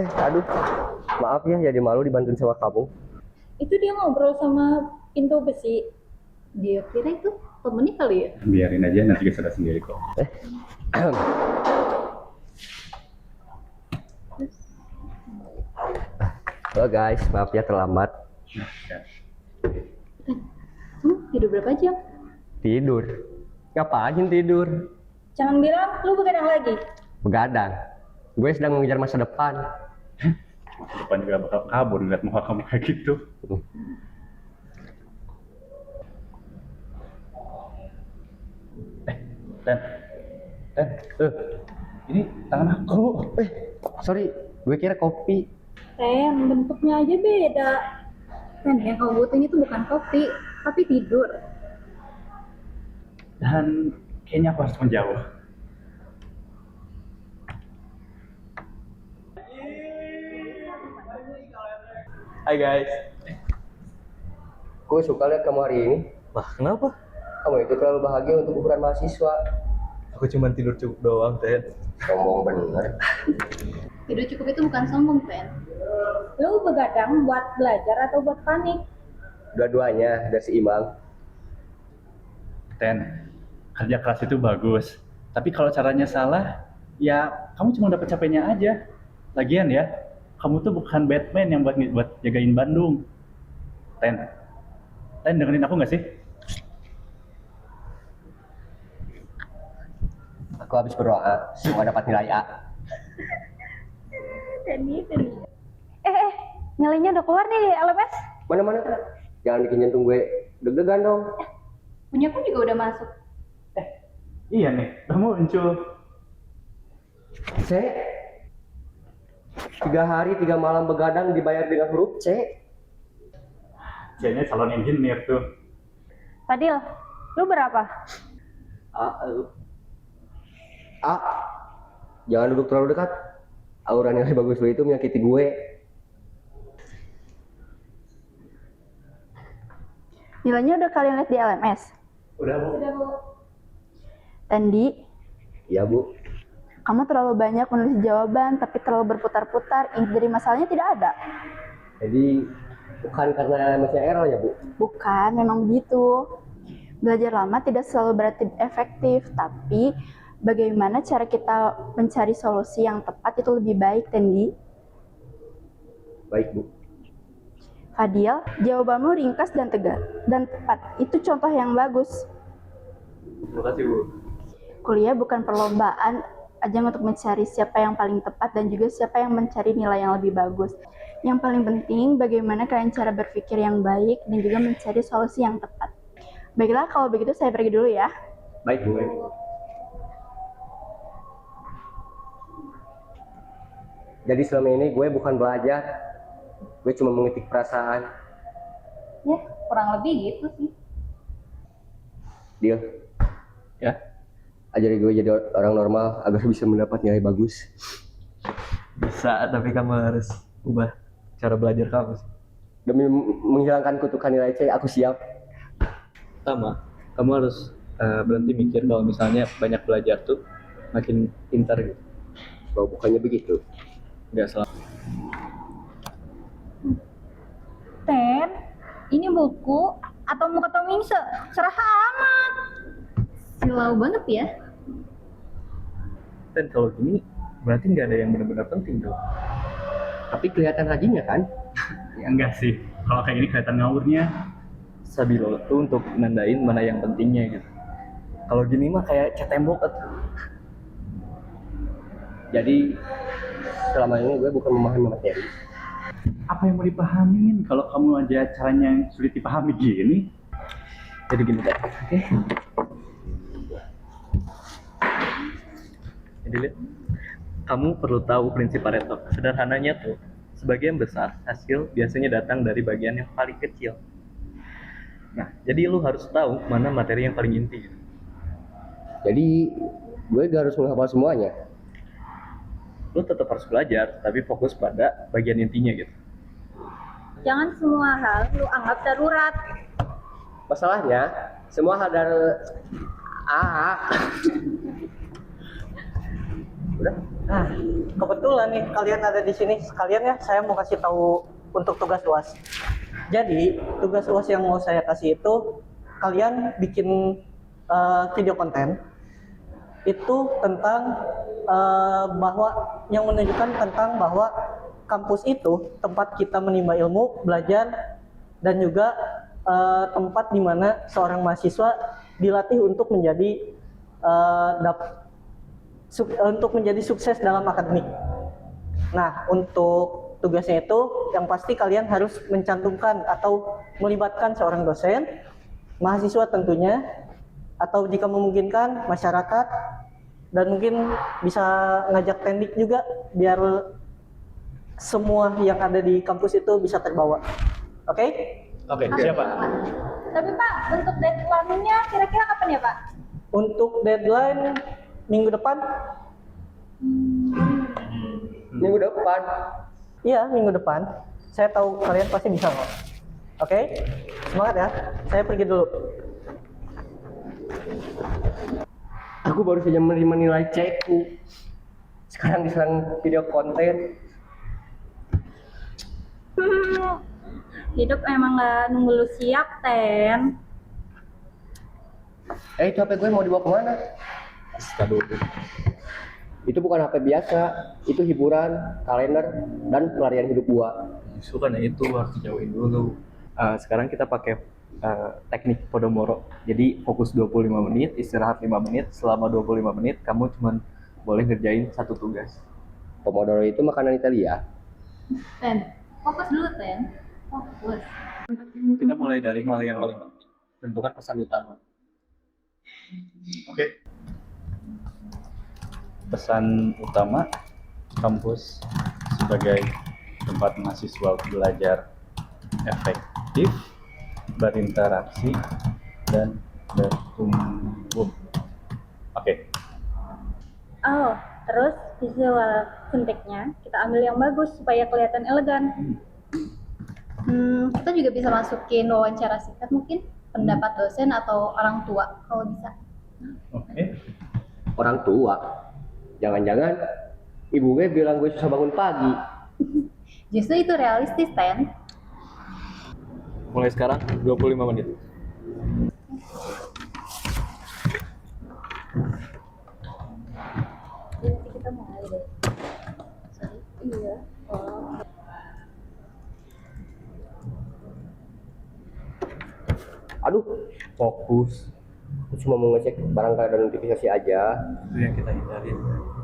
Aduh, maaf ya jadi malu dibantuin sama kamu. Itu dia ngobrol sama pintu besi. Dia kira itu temennya kali ya? Biarin aja, nanti kita sadar sendiri kok. Halo guys, maaf ya terlambat. Tidur berapa jam? Tidur. Ngapain tidur? Jangan bilang lu begadang lagi. Begadang. Gue sedang mengejar masa depan. Depan juga bakal kabur ngeliat muka kamu kayak gitu. Dan ini tangan aku. Sorry, gue kira kopi. Bentuknya aja beda. Yang kamu butuhin itu bukan kopi, tapi tidur. Dan kayaknya aku harus menjauh. Hai guys. Gue suka lihat kamu hari ini. Wah, kenapa? Kamu itu terlalu bahagia untuk ukuran mahasiswa. Aku cuma tidur cukup doang, Ten. Sombong bener. Tidur cukup itu bukan sombong, Pen. Lu begadang buat belajar atau buat panik? Dua-duanya udah seimbang. Ten, kerja keras itu bagus. Tapi kalau caranya salah, ya kamu cuma dapat capeknya aja. Lagian ya, kamu tuh bukan Batman yang buat jagain Bandung. Ten dengerin aku nggak sih? Aku habis berdoa, semua dapat nilai A. Nilainya udah keluar nih di LMS. Mana-mana. Jangan bikin jantung gue deg-degan dong. Punyaku juga udah masuk. Iya nih, kamu muncul. C. 3 hari 3 malam begadang dibayar dengan huruf C. C-nya calon engineer tuh. Fadil, lu berapa? A. Jangan duduk terlalu dekat. Aura nilai bagus lu itu menyakiti gue. Nilainya udah kalian lihat di LMS? Udah, Bu. Tandi, Iya, Bu. kamu terlalu banyak menulis jawaban tapi terlalu berputar-putar. Inti dari masalahnya tidak ada. Jadi bukan karena masih error ya, Bu? Bukan, memang begitu. Belajar lama tidak selalu berarti efektif, tapi bagaimana cara kita mencari solusi yang tepat itu lebih baik, Tandi. Baik, Bu. Fadil, jawabanmu ringkas dan tegas dan tepat. Itu contoh yang bagus. Terima kasih, Bu. Kuliah bukan perlombaan ajang untuk mencari siapa yang paling tepat dan juga siapa yang mencari nilai yang lebih bagus. Yang paling penting bagaimana kalian cara berpikir yang baik dan juga mencari solusi yang tepat. Baiklah, kalau begitu saya pergi dulu ya. Baik, Bu. Jadi selama ini gue bukan belajar. Gue cuma mengetik perasaan. Ya, kurang lebih gitu sih. Dia Ya, ajari gue jadi orang normal agar bisa mendapat nilai bagus. Bisa, tapi kamu harus ubah cara belajar kamu sih. Demi menghilangkan kutukan nilai C, aku siap. Pertama, kamu harus berhenti mikir kalau misalnya banyak belajar tuh makin pintar gitu. Oh, bukannya begitu. Nggak salah. Ten, ini buku atau muka Tomingse? Cerah amat. Silau banget ya. Dan kalau gini berarti nggak ada yang benar-benar penting tuh. Tapi kelihatan rajinnya kan? ya enggak sih. Kalau kayak gini kelihatan ngawurnya. Stabilo tuh untuk nandain mana yang pentingnya gitu. Kalau gini mah kayak cat tembok atau Jadi selama ini gue bukan memahami materi. Apa yang mau dipahamin? Kalau kamu aja caranya yang sulit dipahami gini. jadi gini deh. Oke. Jadi lihat, kamu perlu tahu prinsip Pareto. Sederhananya tuh, sebagian besar hasil biasanya datang dari bagian yang paling kecil. Nah, jadi lu harus tahu mana materi yang paling inti. Jadi gue gak harus menghafal semuanya. Lu tetap harus belajar, tapi fokus pada bagian intinya gitu. Jangan semua hal lu anggap darurat. Masalahnya semua hal dari udah Nah, kebetulan nih kalian ada di sini sekalian ya, saya mau kasih tahu untuk tugas UAS. Jadi, tugas UAS yang mau saya kasih itu kalian bikin video konten itu tentang bahwa yang menunjukkan tentang bahwa kampus itu tempat kita menimba ilmu, belajar, dan juga tempat di mana seorang mahasiswa dilatih untuk menjadi sukses dalam akademik. Nah, untuk tugasnya itu yang pasti kalian harus mencantumkan atau melibatkan seorang dosen, mahasiswa tentunya, atau jika memungkinkan masyarakat, dan mungkin bisa ngajak tendik juga biar semua yang ada di kampus itu bisa terbawa. Oke? Oke, siap Pak. Tapi Pak, untuk deadline-nya kira-kira kapan ya Pak? Untuk deadline minggu depan? Minggu depan. Iya, minggu depan. Saya tahu kalian pasti bisa kok. Oke? Semangat ya. Saya pergi dulu. Aku baru saja menerima nilai C-ku. Sekarang diserang video konten. Hidup emang gak nunggu lu siap, Ten. Itu HP gue mau dibawa kemana? Aduh. Itu bukan HP biasa, itu hiburan, kalender, dan pelarian hidup gua. Justru karena itu harus dijauhin dulu. Sekarang kita pakai teknik Pomodoro. Jadi fokus 25 menit, istirahat 5 menit. Selama 25 menit kamu cuma boleh ngerjain satu tugas. Pomodoro itu makanan Italia. Ten, fokus dulu, Ten. Fokus. Kita mulai dari hal yang paling penting. Tentukan pesan utama. Oke. Pesan utama kampus sebagai tempat mahasiswa belajar efektif, berinteraksi, dan bertumbuh. Oke. Oh, terus visual suntiknya kita ambil yang bagus supaya kelihatan elegan. Kita juga bisa masukin wawancara singkat mungkin, pendapat dosen atau orang tua kalau bisa. Oke. Orang tua. Jangan-jangan ibu gue bilang gue susah bangun pagi. Justru itu realistis, Ten. Mulai sekarang 25 menit. Nanti kita mulai deh. Sorry. Iya. Oh. Aduh, fokus. Aku cuma mau ngecek barang ada notifikasi aja. Itu yang kita hindarin.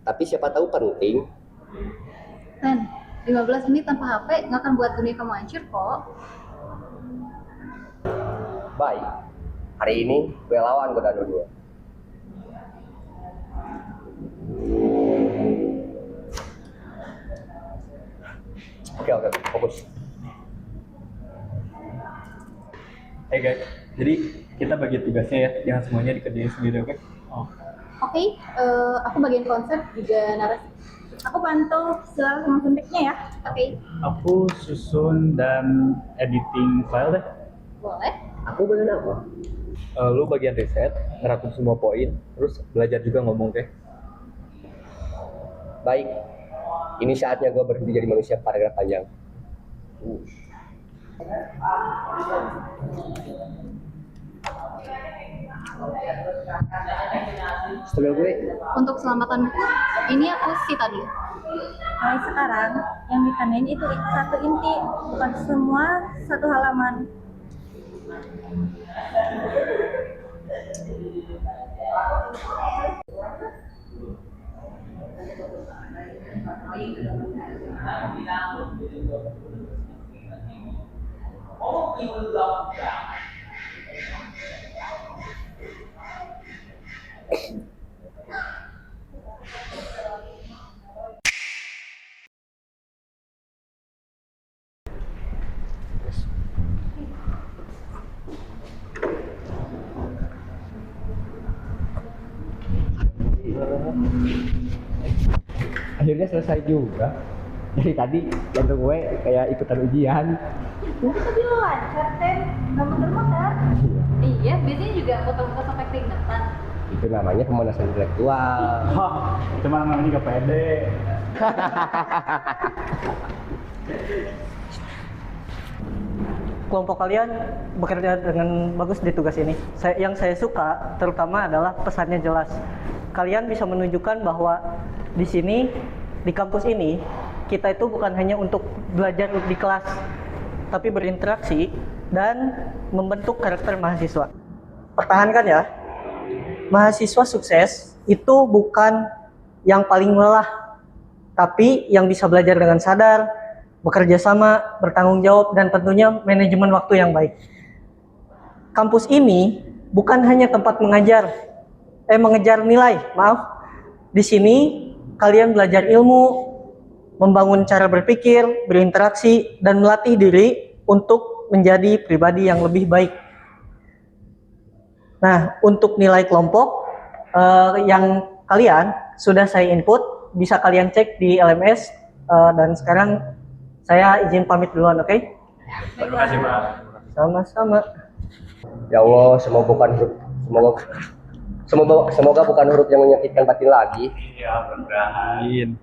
Tapi siapa tahu penting. Ten, 15 menit tanpa HP nggak akan buat dunia kamu hancur kok. Baik. Hari ini gue lawan godaan dua. Oke, fokus. Hey guys, jadi kita bagi tugasnya ya, jangan semuanya dikerjain sendiri, oke? Oke, aku bagian konsep juga narasi. Aku bantu visual sama suntiknya ya. Oke, Aku susun dan editing file deh. boleh. Aku bagian apa? Lu bagian riset, ngerangkum semua poin, terus belajar juga ngomong, oke? Baik. Ini saatnya gue berhenti jadi manusia paragraf panjang. Setelah gue, Untuk keselamatan buku, ini aku sita dulu. Mulai sekarang, yang ditandain itu satu inti, bukan semua satu halaman. akhirnya selesai juga. Dari tadi jantung gue kayak ikutan ujian. Nanti tadi lo lancar, Ten. Gak muter-muter. Iya, biasanya juga foto-foto sampai keringetan. Itu namanya pemanasan intelektual. Itu mah namanya gak pede. Kelompok kalian bekerja dengan bagus di tugas ini. Yang saya suka terutama adalah pesannya jelas. Kalian bisa menunjukkan bahwa di sini, di kampus ini, kita itu bukan hanya untuk belajar di kelas, tapi berinteraksi dan membentuk karakter mahasiswa. Pertahankan ya. Mahasiswa sukses itu bukan yang paling lelah, tapi yang bisa belajar dengan sadar, bekerja sama, bertanggung jawab, dan tentunya manajemen waktu yang baik. Kampus ini bukan hanya tempat mengejar nilai, maaf. Di sini kalian belajar ilmu, membangun cara berpikir, berinteraksi, dan melatih diri untuk menjadi pribadi yang lebih baik. Nah, untuk nilai kelompok yang kalian sudah saya input, bisa kalian cek di LMS, dan sekarang saya izin pamit duluan, oke? Terima kasih, Pak. Sama-sama. Ya Allah, semoga bukan huruf yang menyakitkan batin lagi. Iya, mudah-mudahan.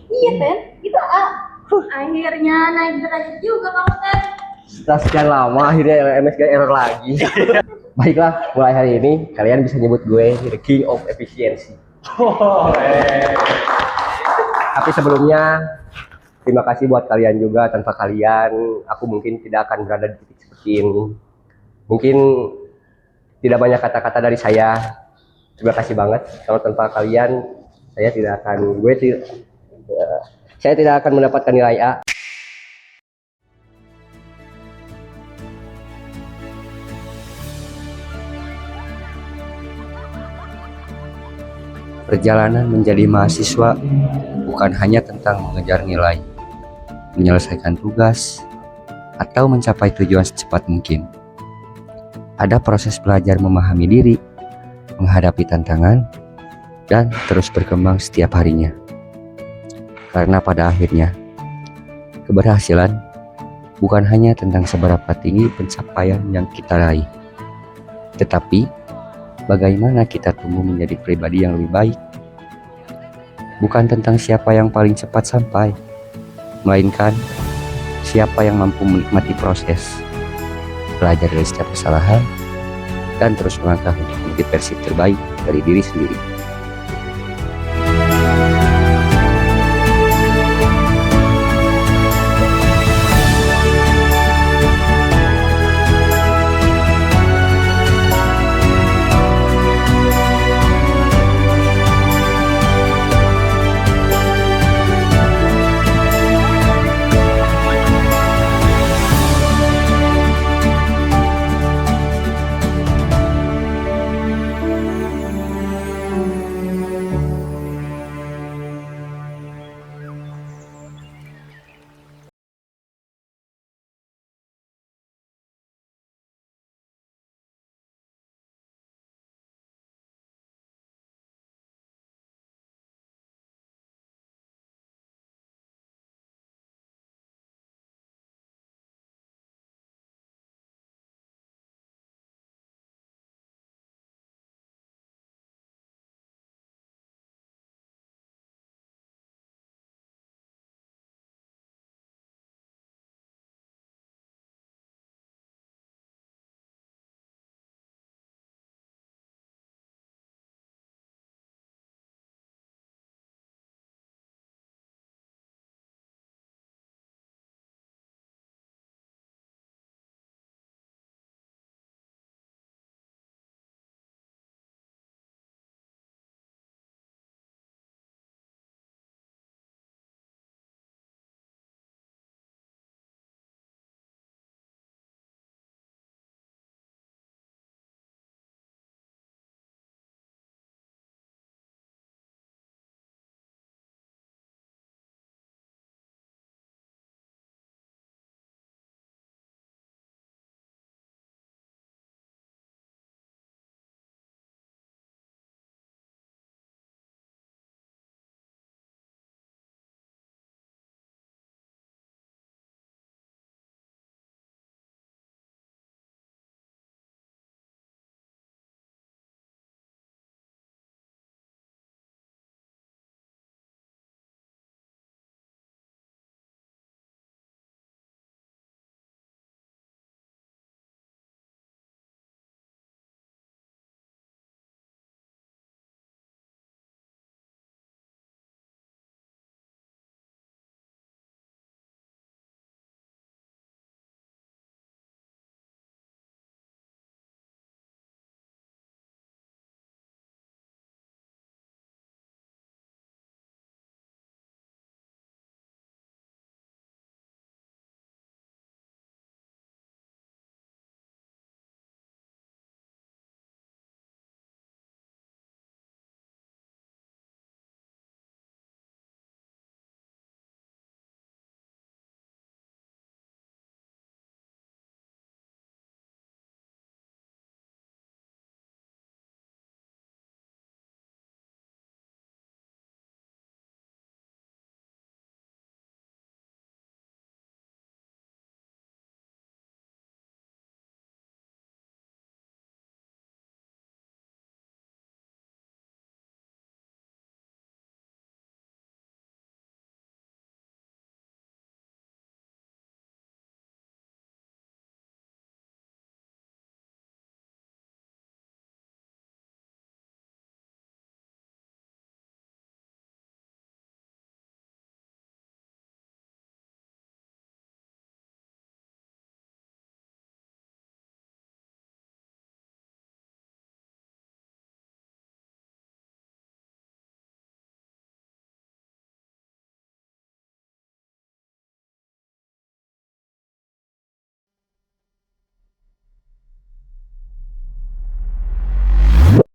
Iya Ten, kita A. Akhirnya naik derajat juga kamu Ten. Setelah sekian lama akhirnya LMS gak error lagi. Baiklah, mulai hari ini kalian bisa nyebut gue the king of efficiency. Tapi sebelumnya terima kasih buat kalian juga. Tanpa kalian aku mungkin tidak akan berada di titik seperti ini. Mungkin tidak banyak kata-kata dari saya. Terima kasih banget. Kalau tanpa kalian saya tidak akan mendapatkan nilai A. Perjalanan menjadi mahasiswa bukan hanya tentang mengejar nilai, menyelesaikan tugas, atau mencapai tujuan secepat mungkin. Ada proses belajar memahami diri, menghadapi tantangan, dan terus berkembang setiap harinya. Karena pada akhirnya, keberhasilan bukan hanya tentang seberapa tinggi pencapaian yang kita raih, tetapi bagaimana kita tumbuh menjadi pribadi yang lebih baik. Bukan tentang siapa yang paling cepat sampai, melainkan siapa yang mampu menikmati proses, belajar dari setiap kesalahan, dan terus melangkah untuk menjadi versi terbaik dari diri sendiri.